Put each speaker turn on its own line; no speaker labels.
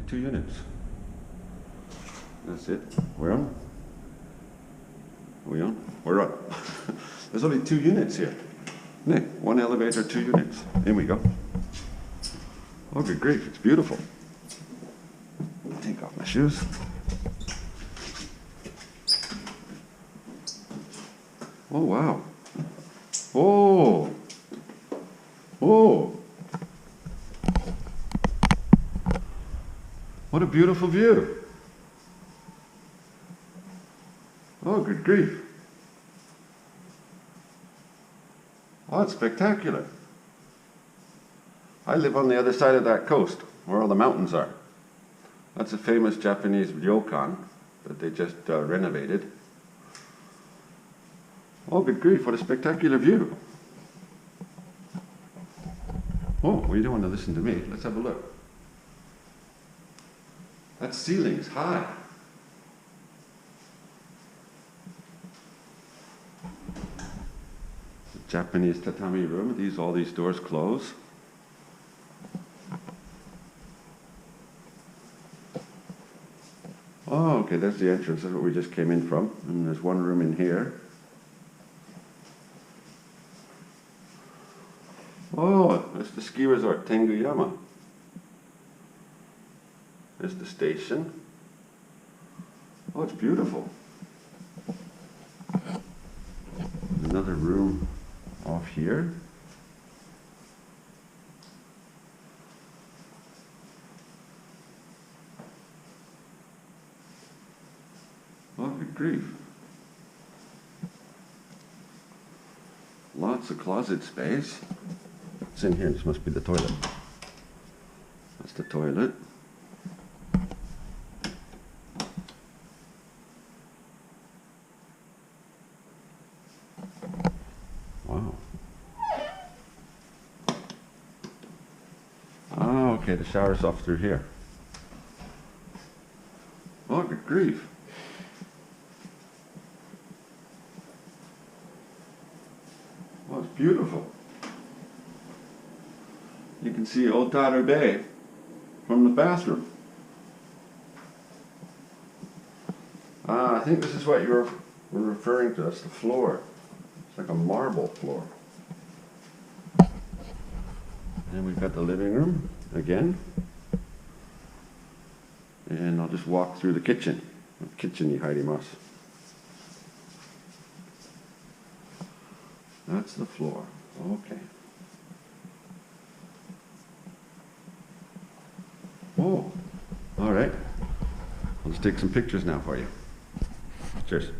2 units. That's it. We're on. Are we on? We're on. There's only 2 units here. Nick, 1 elevator, 2 units. In we go. Oh, good grief, it's beautiful. Take off my shoes. Oh, wow. Oh. Oh. What a beautiful view. Oh, good grief. Oh, it's spectacular. I live on the other side of that coast, where all the mountains are. That's a famous Japanese ryokan that they just renovated. Oh, good grief, what a spectacular view. Oh, well, you don't want to listen to me. Let's have a look. That ceiling's high. The Japanese tatami room. All these doors close. Oh, okay, there's the entrance. That's what we just came in from. And there's one room in here. Oh, that's the ski resort, Tenguyama. There's the station. Oh, it's beautiful. There's another room off here. Oh, good grief. Lots of closet space. What's in here? This must be the toilet. That's the toilet. Wow. Oh, okay, the shower's off through here. Oh, good grief. Oh, it's beautiful. You can see Otaru Bay from the bathroom. I think this is what you were referring to. That's the floor. It's like a marble floor. And we've got the living room again. And I'll just walk through the kitchen. Kitchen iharimasu. That's the floor. Okay. Oh, all right. I'll just take some pictures now for you. Cheers.